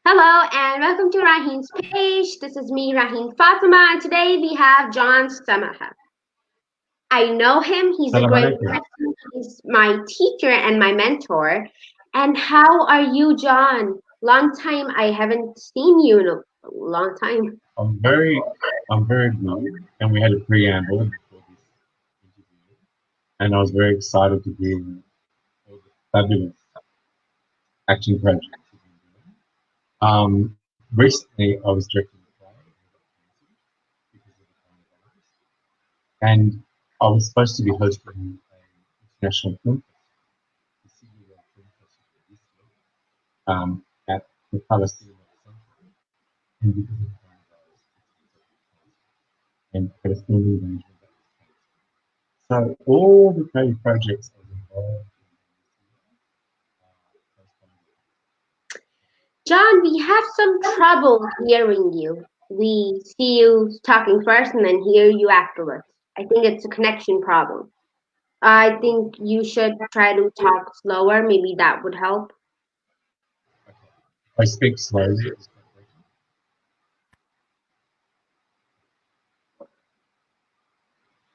Hello and welcome to Raheen's page. This is me, Raheen Fatima, and today we have John Samaha. I know him, he's a Salam great alaikum. person, he's my teacher and my mentor. And how are you, John? Long time I haven't seen you in a long time. I'm very, I'm very good, and we had a preamble before this interview, and I was very excited to hear all the fabulous acting projects you've been doing. Recently, I was directing a play because of the coronavirus, and I was supposed to be hosting an international film festival, the Sydney World Film Festival this week, at the Palestinian Centre, and because of the coronavirus, and Palestinian engagement that was cancelled. So all the creative projects I was involved in John, we have some trouble hearing you. We see you talking first and then hear you afterwards. I think it's a connection problem. I think you should try to talk slower. Maybe that would help. I speak slowly.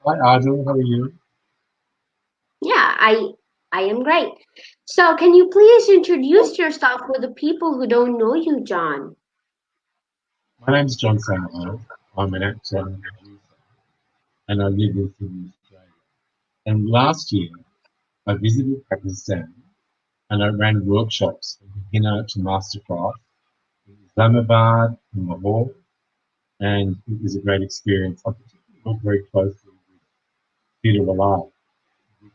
Hi, Adil, how are you? Yeah, I am great. So, can you please introduce yourself for the people who don't know you, John? My name's John Samaha. I'm an actor and producer, and I live in Sydney, Australia. And last year, I visited Pakistan and I ran workshops from beginner to masterclass in Islamabad, in Lahore, and it was a great experience. I particularly worked very closely with Peter Alive, which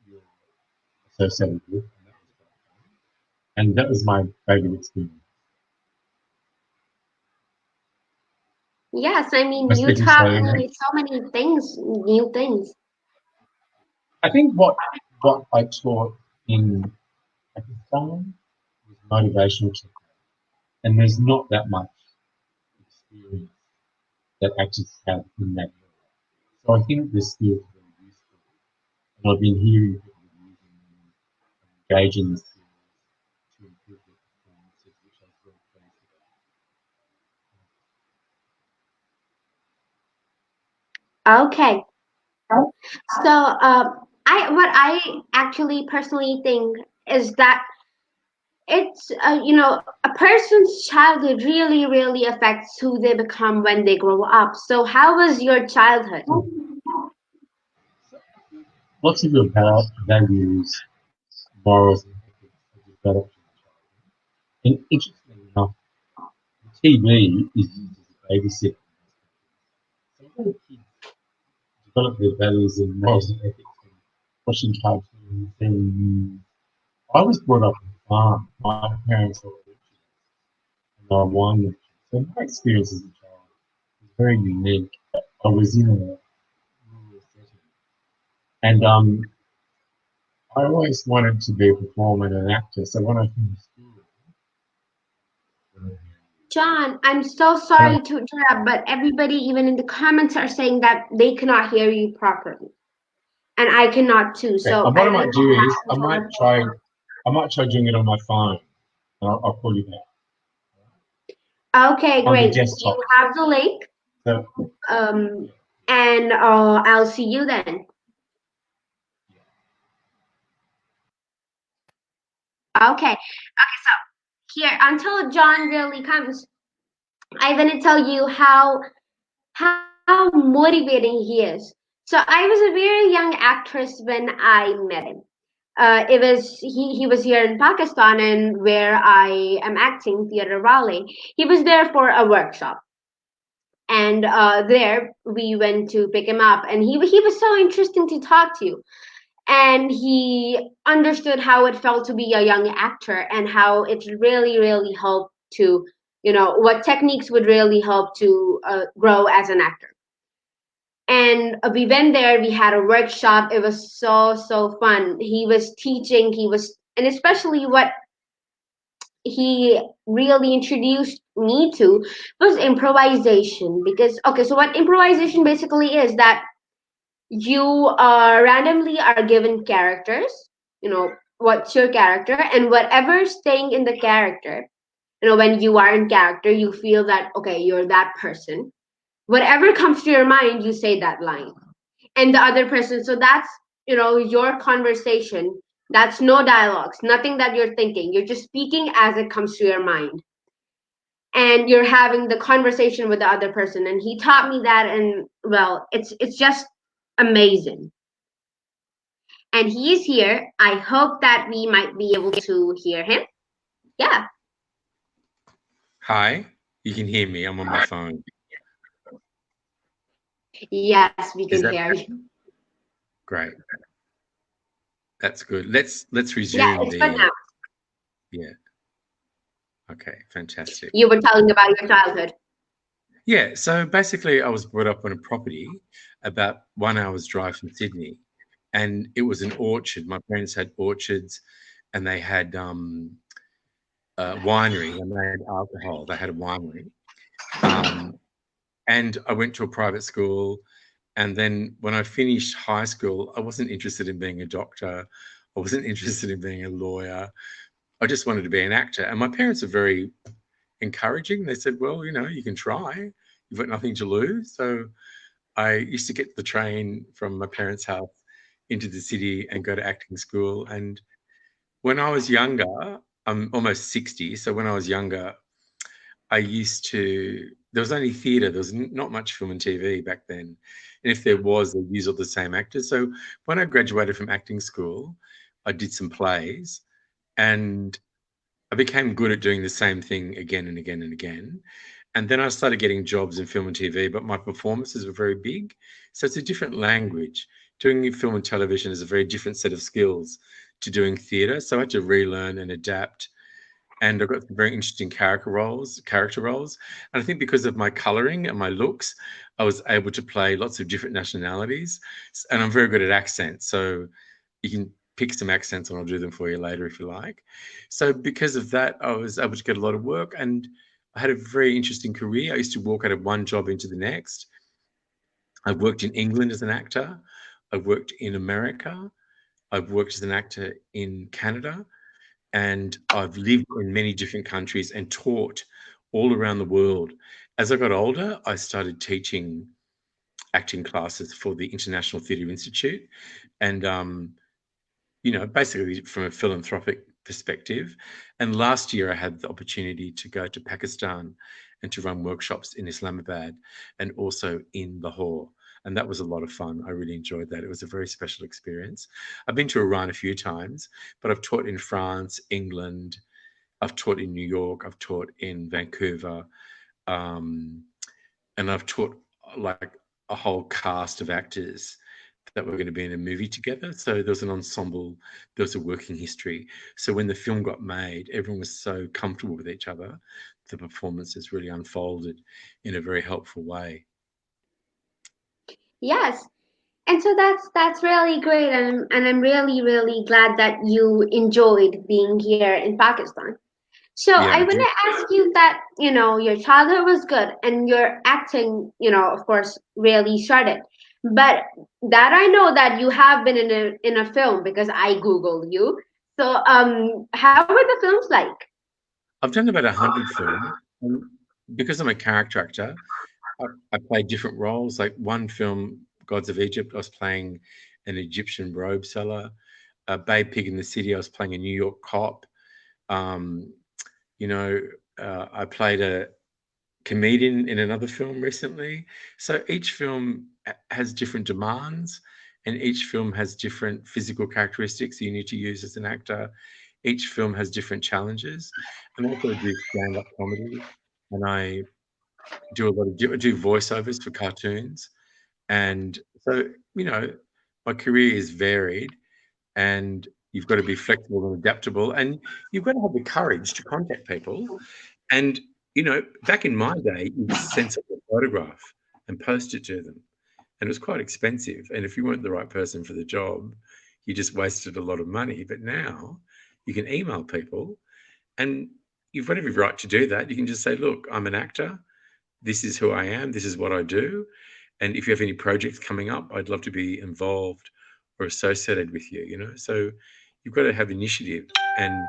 you're associated with, and that was my favourite experience. Yes, I Am I mean, you speaking taught slowly enough? me so many things, new things. I think what I taught in Pakistan was motivational technique, and there's not that much experience that actors have in that area. So I think the skills are very useful, and I've been hearing people using them and engaging the skills to improve their performances, which I was very pleased about. Okay, so I what I actually personally think is that it's a person's childhood really affects who they become when they grow up. So, how was your childhood? Lots of your values, morals, and ethics are developed in childhood. And interestingly enough, the TV is used as a babysitter. So a lot of kids develop their values and morals and ethics from watching cartoons, seeing news. I was brought up on a farm. My parents were orchards and they were wine merchants. So my experience as a child was very unique. I was in a rural setting. And I always wanted to be a performer and an actor. So when I finished school, John, I'm so when I, sorry to interrupt, but everybody, even in the comments, are saying that they cannot hear you properly, and I cannot too. okay, So what I I think might do is we I might try doing it on my phone. And I'll call you back okay, on the great. You desktop. have the link, So um, yeah, and I'll see you then. yeah. Okay. So here, until John really comes, I'm gonna tell you how motivating he is. So I was a very young actress when I met him. He was here in Pakistan and where I am acting theater Raleigh. He was there for a workshop, and there we went to pick him up, and he was so interesting to talk to, and he understood how it felt to be a young actor and how it really helped to what techniques would really help to grow as an actor. And we went there, we had a workshop. It was so fun. He was teaching, and especially what he really introduced me to was improvisation. Because okay, so what improvisation basically is that you randomly are given characters, what's your character, and whatever's staying in the character, when you are in character, you feel that, okay, you're that person. Whatever comes to your mind, you say that line. And the other person, so that's, your conversation. That's no dialogues, nothing that you're thinking. You're just speaking as it comes to your mind. And you're having the conversation with the other person. And he taught me that, and well, it's just amazing. And he's here. I hope that we might be able to hear him. Yeah. Hi, you can hear me. I'm on my phone. Yes, we Is can that hear you. great? That's good. Let's Yeah, resume it's good the now. yeah. Okay, fantastic. You were telling about your childhood. Yeah, so basically, I was brought up on a property about 1 hour's drive from Sydney, and it was an orchard. My parents had orchards, and they had winery. They made alcohol. They had a winery, um, and I went to a private school. And then when I finished high school, I wasn't interested in being a doctor. I wasn't interested in being a lawyer. I just wanted to be an actor. And my parents are very encouraging. They said, well, you can try. You've got nothing to lose. So I used to get the train from my parents' house into the city and go to acting school. And when I was younger, I'm almost 60. So when I was younger, there was only theatre. There was not much film and TV back then. And if there was, they'd use all the same actors. So when I graduated from acting school, I did some plays and I became good at doing the same thing again and again and again. And then I started getting jobs in film and TV, but my performances were very big. So it's a different language. Doing film and television is a very different set of skills to doing theatre. So I had to relearn and adapt. And I got some very interesting character roles. And I think because of my colouring and my looks, I was able to play lots of different nationalities. And I'm very good at accents. So you can pick some accents and I'll do them for you later if you like. So because of that, I was able to get a lot of work and I had a very interesting career. I used to walk out of one job into the next. I've worked in England as an actor. I've worked in America. I've worked as an actor in Canada. And I've lived in many different countries and taught all around the world. As I got older, I started teaching acting classes for the International Theatre Institute. And basically from a philanthropic perspective. And last year, I had the opportunity to go to Pakistan and to run workshops in Islamabad and also in Lahore. And that was a lot of fun. I really enjoyed that. It was a very special experience. I've been to Iran a few times, but I've taught in France, England. I've taught in New York. I've taught in Vancouver. Um, and I've taught like a whole cast of actors that were going to be in a movie together. So there was an ensemble, there was a working history. So when the film got made, everyone was so comfortable with each other. The performances really unfolded in a very helpful way. Yes. And so that's really great, and I'm really really glad that you enjoyed being here in Pakistan. So Yeah, I I want did. to ask you that, your childhood was good and your acting, of course, really started. But that I know that you have been in a film because I Googled you. So how were the films like? I've done about 100 films. And because I'm a character actor, I play different roles. Like one film, Gods of Egypt, I was playing an Egyptian robe seller. Babe Pig in the City, I was playing a New York cop. Um, you know, I played a comedian in another film recently. So each film has different demands, and each film has different physical characteristics you need to use as an actor. Each film has different challenges. And I also do stand-up comedy, and I do voiceovers for cartoons. And so, my career is varied, and you've got to be flexible and adaptable, and you've got to have the courage to contact people. And back in my day, you'd send someone a photograph and post it to them, and it was quite expensive. And if you weren't the right person for the job, you just wasted a lot of money. But now you can email people, and you've got every right to do that. You can just say, "Look, I'm an actor. This is who I am. This is what I do. And if you have any projects coming up, I'd love to be involved or associated with you." So you've got to have initiative and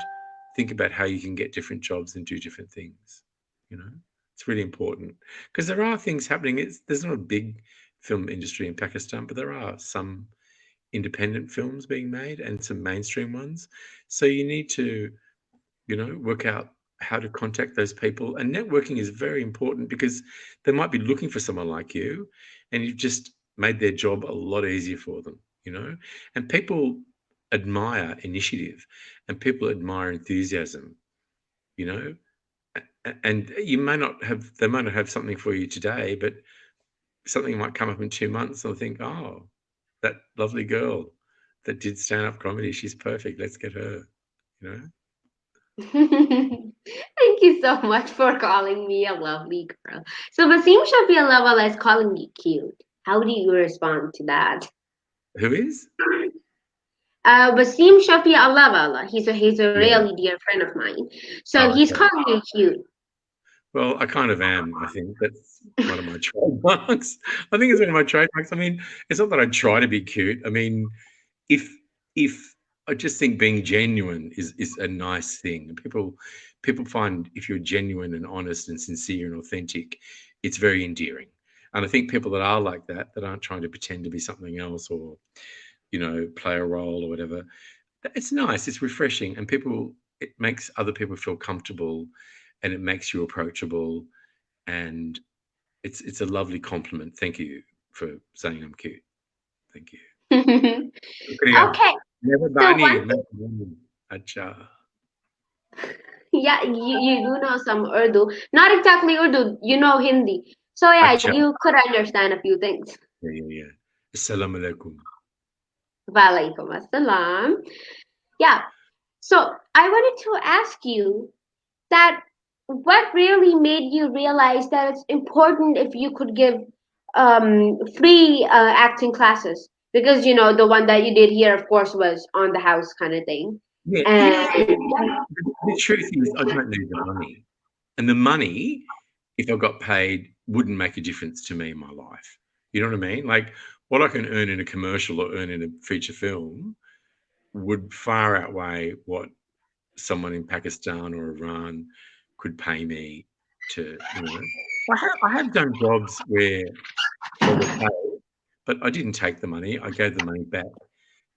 think about how you can get different jobs and do different things. You know, it's really important because there are things happening. There's not a big film industry in Pakistan, but there are some independent films being made and some mainstream ones. So you need to, work out how to contact those people. And networking is very important because they might be looking for someone like you, and you've just made their job a lot easier for them, And people admire initiative and people admire enthusiasm, you know. And they might not have something for you today, but something might come up in 2 months and they'll think, oh, that lovely girl that did stand-up comedy, she's perfect. Let's get her, you know. Thank you so much for calling me a lovely girl. So Basim Shafi Allah is calling you cute. How do you respond to that? Who is? Basim Shafi Allah. He's a Yeah. really dear friend of mine. So Oh, he's okay. calling you cute. Well, I kind of am, I think. That's one of my trademarks. I think it's one of my trademarks. I mean, it's not that I try to be cute. I mean, if if I just think being genuine is a nice thing. People find if you're genuine and honest and sincere and authentic, it's very endearing. And I think people that are like that aren't trying to pretend to be something else or, play a role or whatever, it's nice, it's refreshing, and it makes other people feel comfortable and it makes you approachable, and it's a lovely compliment. Thank you for saying I'm cute. Thank you. शुक्रिया। Okay. So मेहरबानी, one thing, मेहरबानी। अच्छा। yeah, you do know some Urdu. Not exactly Urdu, you know Hindi. So yeah, अच्छा। you could understand a few things. या। अस्सलाम वालेकुम। Walaikum assalam. Yeah. So I wanted to ask you that what really made you realize that it's important if you could give free acting classes? Because the one that you did here, of course, was on the house kind of thing. Yeah, And the truth is I don't need the money, and the money, if I got paid, wouldn't make a difference to me in my life. You know what I mean? Like, what I can earn in a commercial or earn in a feature film would far outweigh what someone in Pakistan or Iran could pay me to. I have done jobs where they were paid, but I didn't take the money. I gave the money back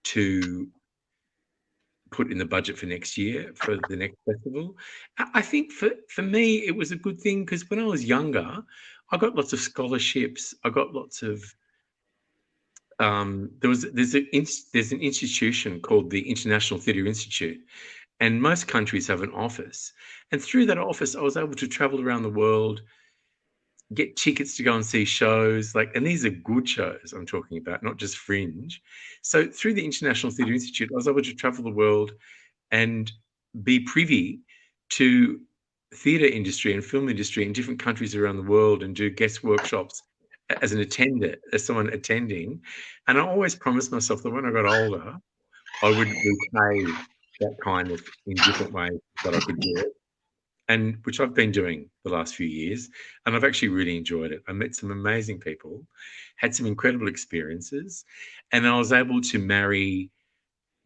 to put in the budget for next year for the next festival. I think for me it was a good thing because when I was younger, I got lots of scholarships. I got lots of there's an institution called the International Theatre Institute, and most countries have an office. And through that office, I was able to travel around the world, get tickets to go and see shows, and these are good shows I'm talking about, not just fringe. So through the International Theatre Institute, I was able to travel the world and be privy to theatre industry and film industry in different countries around the world and do guest workshops as an attendant, as someone attending. And I always promised myself that when I got older, I would repay that kindness in different ways that I could do it, and which I've been doing the last few years, and I've actually really enjoyed it. I met some amazing people, had some incredible experiences, and I was able to marry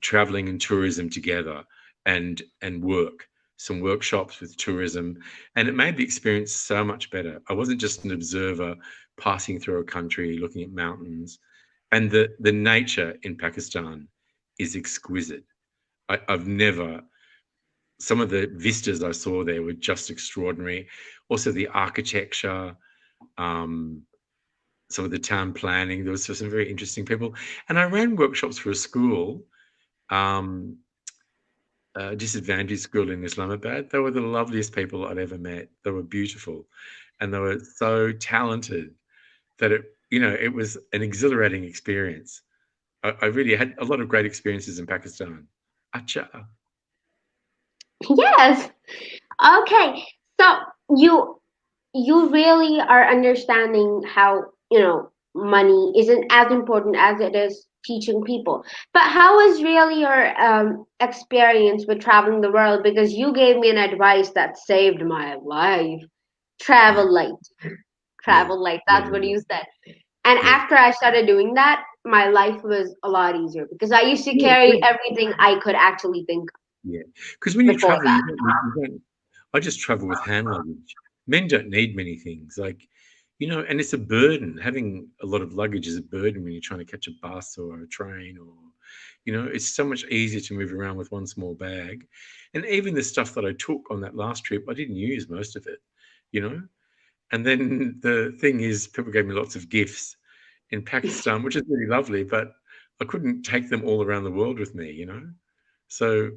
traveling and tourism together and work some workshops with tourism, and it made the experience so much better. I wasn't just an observer passing through a country looking at mountains, and the nature in Pakistan is exquisite. I've never Some of the vistas I saw there were just extraordinary. Also, the architecture, um, some of the town planning. There was some very interesting people, and I ran workshops for a school, um, a disadvantaged school in Islamabad. They were the loveliest people I'd ever met. They were beautiful, and they were so talented that it was an exhilarating experience. I really had a lot of great experiences in Pakistan. Acha. yes. Okay. So you you really are understanding how, money isn't as important as it is teaching people. But how was really your experience with traveling the world? Because you gave me an advice that saved my life. Yeah, Travel light. yeah, Travel light. yeah, That's what yeah, you said. And yeah. after I started doing that, my life was a lot easier because I used to Yeah, carry yeah. everything I could actually think of. Yeah, because when you before travel, that. you don't. I just travel with hand luggage. Men don't need many things, like, and it's a burden. Having a lot of luggage is a burden when you're trying to catch a bus or a train, or it's so much easier to move around with one small bag. And even the stuff that I took on that last trip, I didn't use most of it, you know. And then the thing is, people gave me lots of gifts in Pakistan, which is really lovely, but I couldn't take them all around the world with me. So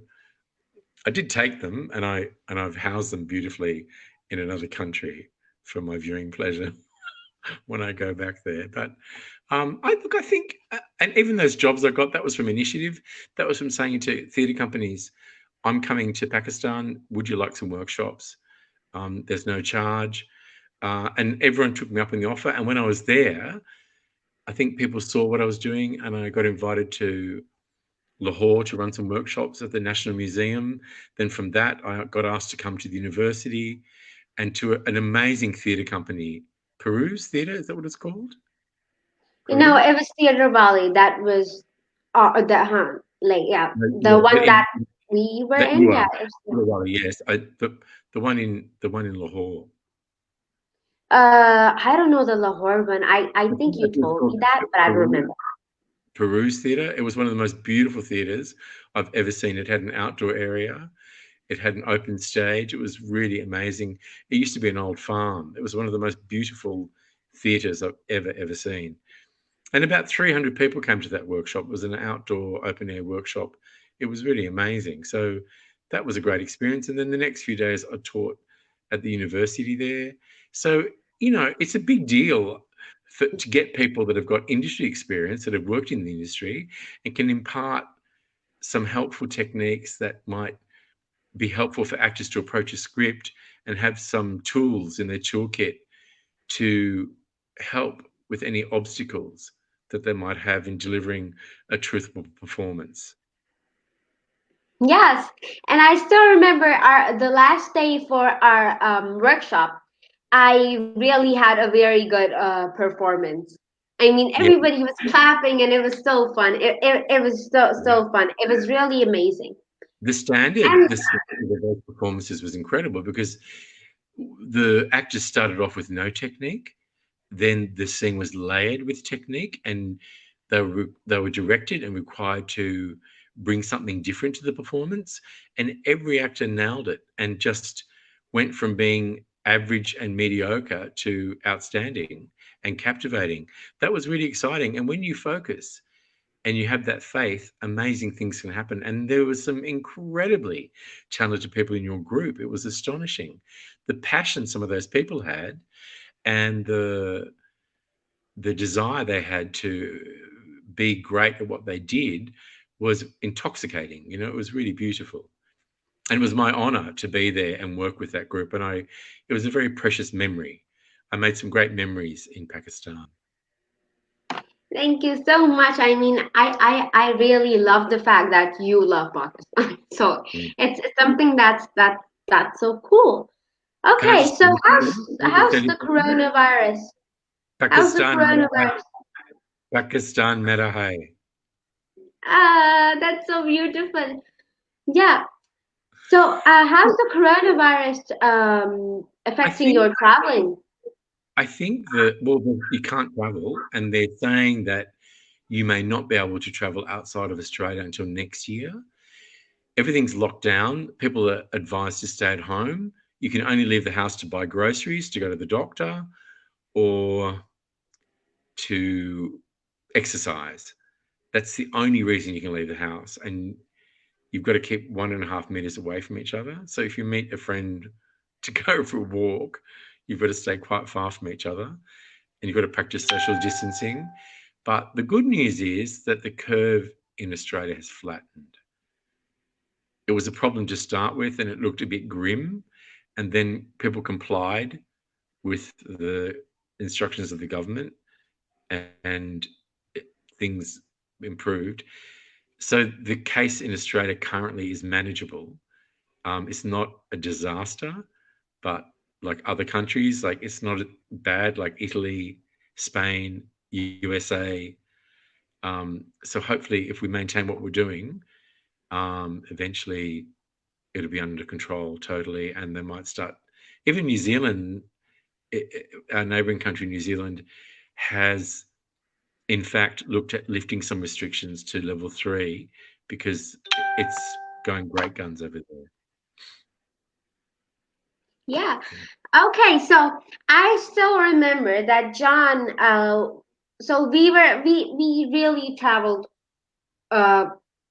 I did take them, and I've housed them beautifully in another country for my viewing pleasure when I go back there. But I think, and even those jobs I got, that was from initiative. That was from saying to theatre companies, "I'm coming to Pakistan. Would you like some workshops? There's no charge." And everyone took me up on the offer. And when I was there, I think people saw what I was doing, and I got invited to Lahore to run some workshops at the National Museum. Then from that, I got asked to come to the university and to an amazing theatre company, Peru's Theatre. Is that what it's called? No, Peru? it was Theater Valley. That was like yeah, No, the yeah, one that we were that you in. are. Yeah, it was, Yes. The one in Lahore. I don't know the Lahore one. I I think think you that's what it's told me called. that, but I don't Peru. remember. Peru's Theatre. It was one of the most beautiful theatres I've ever seen. It had an outdoor area. It had an open stage. It was really amazing. It used to be an old farm. It was one of the most beautiful theatres I've ever seen. And about 300 people came to that workshop. It was an outdoor open air workshop. It was really amazing. So that was a great experience. And then the next few days I taught at the university there. So, it's a big deal to get people that have got industry experience, that have worked in the industry, and can impart some helpful techniques that might be helpful for actors to approach a script, and have some tools in their toolkit to help with any obstacles that they might have in delivering a truthful performance. Yes, and I still remember the last day for our workshop. I really had a very good performance. I mean, Yeah, everybody was clapping, and it was so fun. It was so fun. It was really amazing. the standard, And the standard of those performances was incredible, because the actors started off with no technique. Then the scene was layered with technique, and they were directed and required to bring something different to the performance. And every actor nailed it, and just went from being average and mediocre to outstanding and captivating. That was really exciting. And when you focus and you have that faith, amazing things can happen. And there were some incredibly talented people in your group. It was astonishing, the passion some of those people had, and the desire they had to be great at what they did was intoxicating. It was really beautiful. And it was my honor to be there and work with that group. And it was a very precious memory. I made some great memories in Pakistan. thank you so much. I mean, I really love the fact that you love Pakistan. So Mm. it's something that's so cool. Can I Okay, just so tell you something? Can I just how's tell you the something? coronavirus? How's the Pakistan, mera hai. coronavirus? Pakistan, mera hai. Ah, that's so beautiful. Yeah. So, how's the coronavirus I affecting think your traveling? I think that, well, you can't travel, and they're saying that you may not be able to travel outside of Australia until next year. Everything's locked down. People are advised to stay at home. You can only leave the house to buy groceries, to go to the doctor, or to exercise. That's the only reason you can leave the house. And you've got to keep 1.5 meters away from each other. So if you meet a friend to go for a walk, you've got to stay quite far from each other, and you've got to practice social distancing. But the good news is that the curve in Australia has flattened. It was a problem to start with, and it looked a bit grim. And then people complied with the instructions of the government, and things improved. So the case in Australia currently is manageable. It's not a disaster, but like other countries, like it's not bad, like Italy, Spain, USA. So hopefully, if we maintain what we're doing, eventually it'll be under control totally, and they might start. Even New Zealand, our neighbouring country, New Zealand, has in fact looked at lifting some restrictions to level 3 because it's going great guns over there. Yeah. Okay, so I still remember that John. So we really traveled uh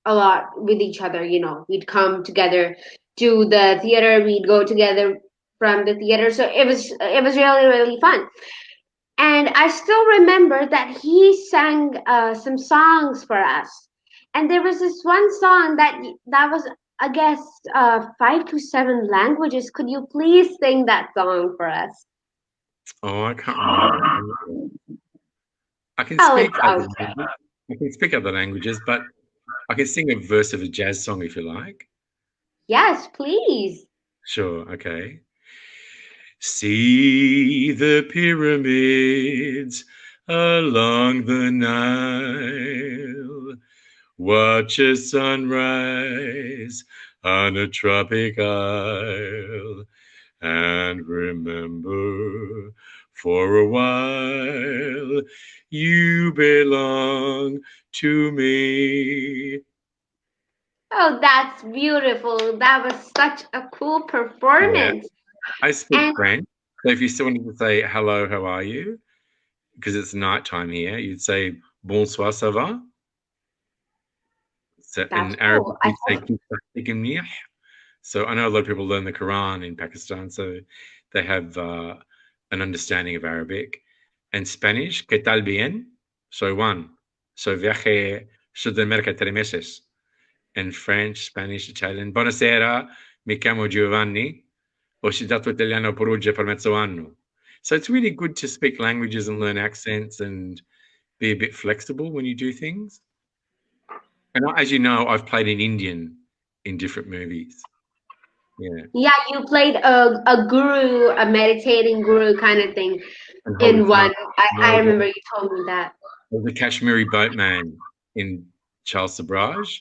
a lot with each other. You know, we'd come together to the theater. We'd go together from the theater. So it was really fun. And I still remember that he sang some songs for us. And there was this one song that was, I guess, 5 to 7 languages. Could you please sing that song for us? Oh, I can't remember. I can Oh, speak it's other okay. languages. I can speak other languages, but I can sing a verse of a jazz song if you like. Yes, please. Sure, okay. See the pyramids along the Nile. Watch a sunrise on a tropic isle. And remember, for a while, you belong to me. Oh, that's beautiful. That was such a cool Yeah, performance. I speak And French. So if you still wanted to say hello, how are you? Because it's nighttime here, you'd say bonsoir, ça va? So that's in Arabic, cool. you'd say "Kif tahtik mnih." So I know a lot of people learn the Quran in Pakistan, so they have an understanding of Arabic. And Spanish, ¿qué tal bien? Soy Juan. Soy viaje Sudamérica 3 meses. And French, Spanish, Italian, buonasera, mi chiamo Giovanni. Ho studiato italiano Perugia per mezzo anno. So it's really good to speak languages and learn accents and be a bit flexible when you do things. And as you know, I've played in Indian in different movies. Yeah. Yeah, you played a guru, a meditating guru kind of thing And Holy in one. Khmer. I remember you told me that. The Kashmiri boatman in Charles Sabraj.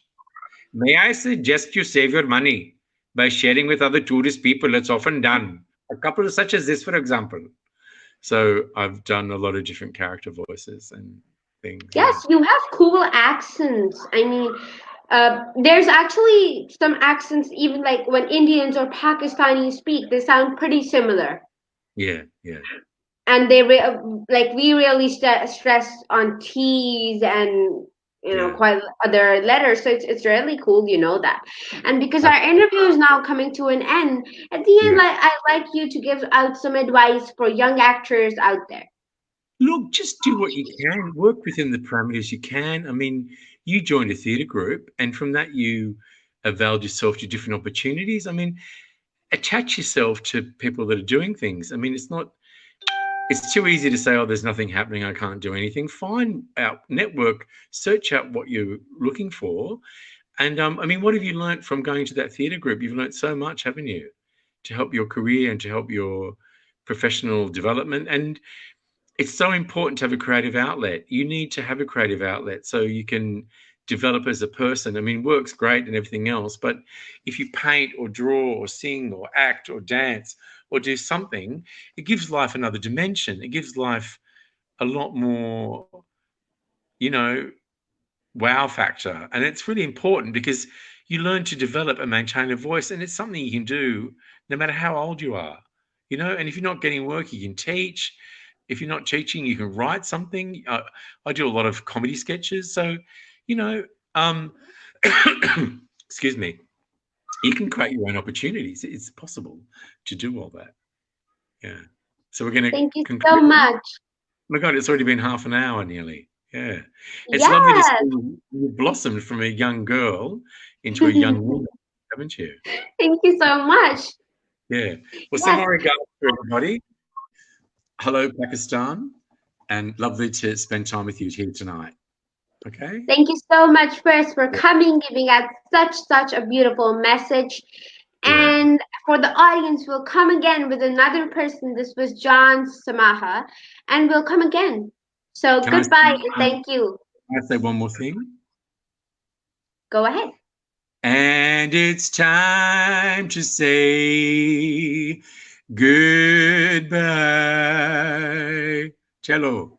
May I suggest you save your money by sharing with other tourist people? It's often done. A couple such as this, for example. So I've done a lot of different character voices and things. Yeah. Yes, you have cool accents. I mean, there's actually some accents, even like when Indians or Pakistanis speak, they sound pretty similar. Yeah. Yeah. And like we really stress on T's and Yeah. quite other letters. So it's really cool, that. And because our interview is now coming to an end, at the end, Yeah. like I'd like you to give out some advice for young actors out there. Look, just do what you can, work within the parameters you can. I mean, you joined a theatre group, and from that, you availed yourself to different opportunities. I mean, attach yourself to people that are doing things. I mean, it's too easy to say, oh, there's nothing happening, I can't do anything. Find out, network, search out what you're looking for. And I mean, what have you learnt from going to that theatre group? You've learnt so much, haven't you, to help your career and to help your professional development. And it's so important to have a creative outlet. You need to have a creative outlet so you can develop as a person. I mean, work's great and everything else, but if you paint or draw or sing or act or dance or do something, it gives life another dimension. It gives life a lot more, you know, wow factor. And it's really important because you learn to develop and maintain a voice, and it's something you can do no matter how old you are, and if you're not getting work, you can teach. If you're not teaching, you can write something. I do a lot of comedy sketches. So, you know, um, excuse me, you can create your own opportunities. It's possible to do all that. Yeah. So we're going to Thank you so conclude. much. Oh my God, it's already been half an hour nearly. Yeah. It's lovely to see Yes. you blossomed from a young girl into a young woman, haven't you? Thank you so much. Yeah. Well, send Yes. my regards to everybody. Hello, Pakistan, and lovely to spend time with you here tonight. Okay? Thank you so much, first, for Yeah. coming, giving us such a beautiful message. Yeah. And for the audience, we'll come again with another person. This was John Samaha, and we'll come again. So Can goodbye and thank you. I say one more thing? Go ahead. And it's time to say goodbye. Cello.